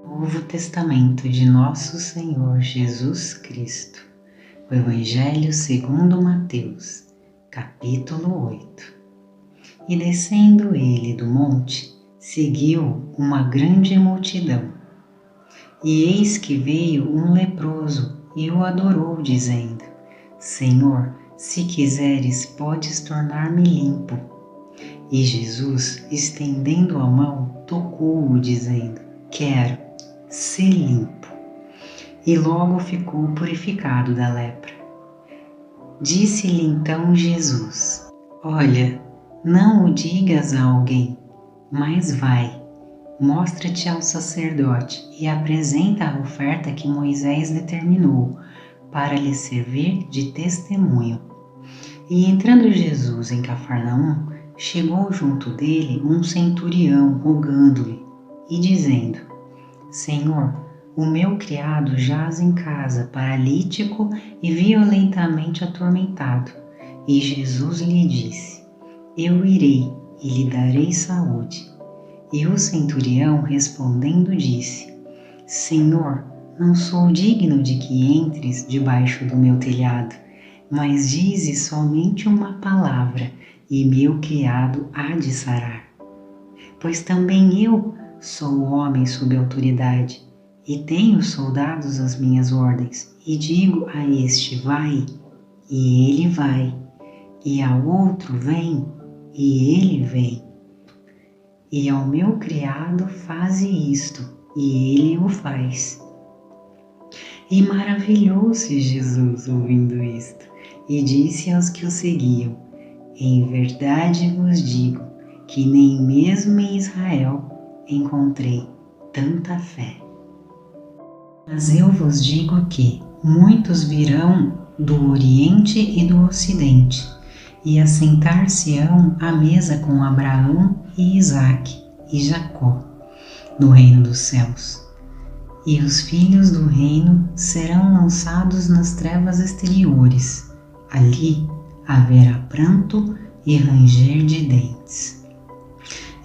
Novo Testamento de Nosso Senhor Jesus Cristo, o Evangelho segundo Mateus, capítulo 8. E descendo ele do monte, seguiu uma grande multidão. E eis que veio um leproso e o adorou, dizendo: Senhor, se quiseres, podes tornar-me limpo. E Jesus, estendendo a mão, tocou-o, dizendo: Quero, sê limpo. E logo ficou purificado da lepra. Disse-lhe então Jesus: Olha, não o digas a alguém, mas vai, mostra-te ao sacerdote e apresenta a oferta que Moisés determinou, para lhe servir de testemunho. E entrando Jesus em Cafarnaum, chegou junto dele um centurião, rogando-lhe e dizendo: Senhor, o meu criado jaz em casa, paralítico e violentamente atormentado. E Jesus lhe disse: Eu irei e lhe darei saúde. E o centurião respondendo disse: Senhor, não sou digno de que entres debaixo do meu telhado, mas dize somente uma palavra, e meu criado há de sarar. Pois também eu sou homem sob autoridade, e tenho soldados às minhas ordens, e digo a este: vai, e ele vai, e ao outro: vem, e ele vem. E ao meu criado: faze isto, e ele o faz. E maravilhou-se Jesus ouvindo isto, e disse aos que o seguiam: Em verdade vos digo, que nem mesmo em Israel encontrei tanta fé. Mas eu vos digo que muitos virão do Oriente e do Ocidente, e assentar-se-ão à mesa com Abraão e Isaque e Jacó, no reino dos céus. E os filhos do reino serão lançados nas trevas exteriores. Ali haverá pranto e ranger de dentes.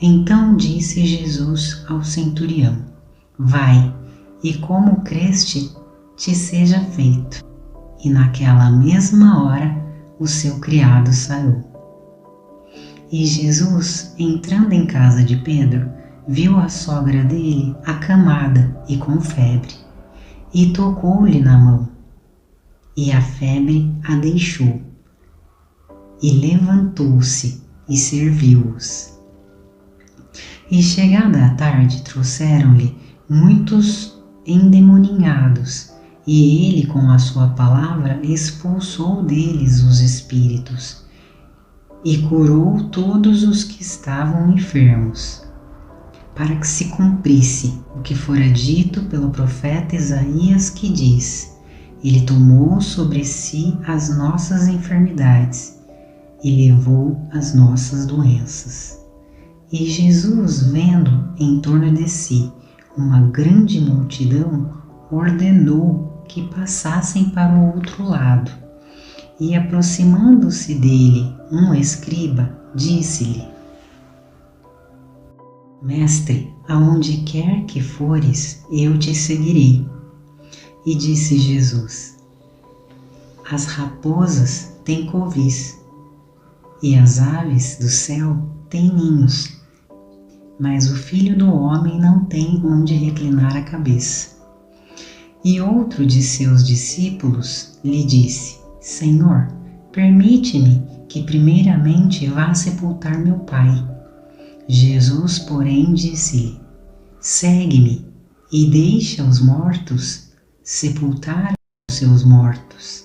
Então disse Jesus ao centurião: Vai, e como creste, te seja feito. E naquela mesma hora o seu criado saiu. E Jesus, entrando em casa de Pedro, viu a sogra dele acamada e com febre, e tocou-lhe na mão. E a febre a deixou, e levantou-se e serviu-os. E chegada a tarde trouxeram-lhe muitos endemoninhados, e ele com a sua palavra expulsou deles os espíritos, e curou todos os que estavam enfermos, para que se cumprisse o que fora dito pelo profeta Isaías, que diz: Ele tomou sobre si as nossas enfermidades e levou as nossas doenças. E Jesus, vendo em torno de si uma grande multidão, ordenou que passassem para o outro lado. E aproximando-se dele um escriba, disse-lhe: Mestre, aonde quer que fores, eu te seguirei. E disse Jesus: As raposas têm covis, e as aves do céu têm ninhos, mas o Filho do Homem não tem onde reclinar a cabeça. E outro de seus discípulos lhe disse: Senhor, permite-me que primeiramente vá sepultar meu pai. Jesus, porém, disse-lhe: Segue-me e deixa os mortos sepultar os seus mortos.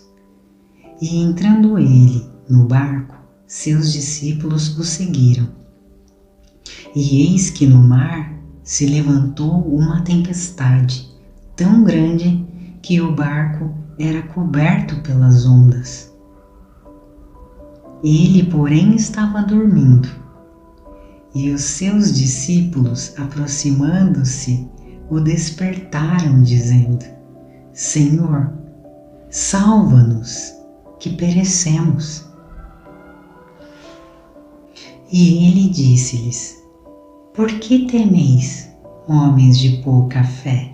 E entrando ele no barco, seus discípulos o seguiram. E eis que no mar se levantou uma tempestade tão grande que o barco era coberto pelas ondas. Ele, porém, estava dormindo. E os seus discípulos, aproximando-se, o despertaram, dizendo: Senhor, salva-nos, que perecemos. E ele disse-lhes: Por que temeis, homens de pouca fé?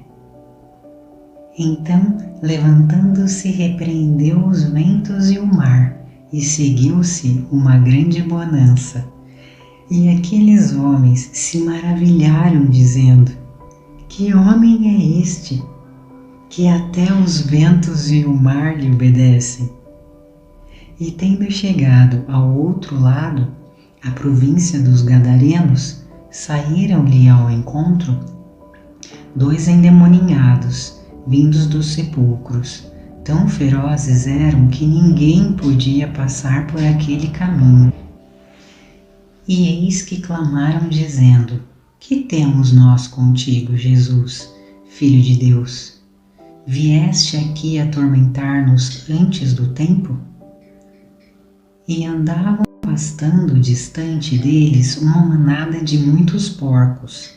Então, levantando-se, repreendeu os ventos e o mar, e seguiu-se uma grande bonança. E aqueles homens se maravilharam, dizendo: Que homem é este, que até os ventos e o mar lhe obedecem? E tendo chegado ao outro lado, a província dos Gadarenos, saíram-lhe ao encontro 2 endemoninhados, vindos dos sepulcros. Tão ferozes eram que ninguém podia passar por aquele caminho. E eis que clamaram, dizendo: Que temos nós contigo, Jesus, Filho de Deus? Vieste aqui atormentar-nos antes do tempo? E andavam pastando distante deles uma manada de muitos porcos.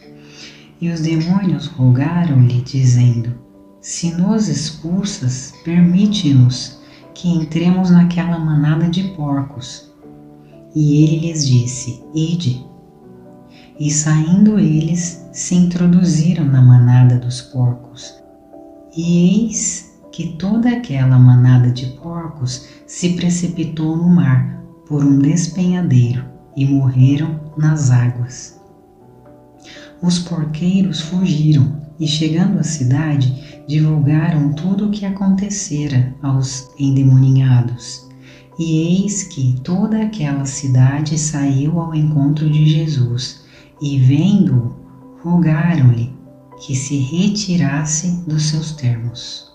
E os demônios rogaram-lhe, dizendo: Se nos expulsas, permite-nos que entremos naquela manada de porcos. E ele lhes disse: Ide. E saindo eles, se introduziram na manada dos porcos. E eis que toda aquela manada de porcos se precipitou no mar por um despenhadeiro e morreram nas águas. Os porqueiros fugiram e, chegando à cidade, divulgaram tudo o que acontecera aos endemoninhados. E eis que toda aquela cidade saiu ao encontro de Jesus, e vendo-o, rogaram-lhe que se retirasse dos seus termos.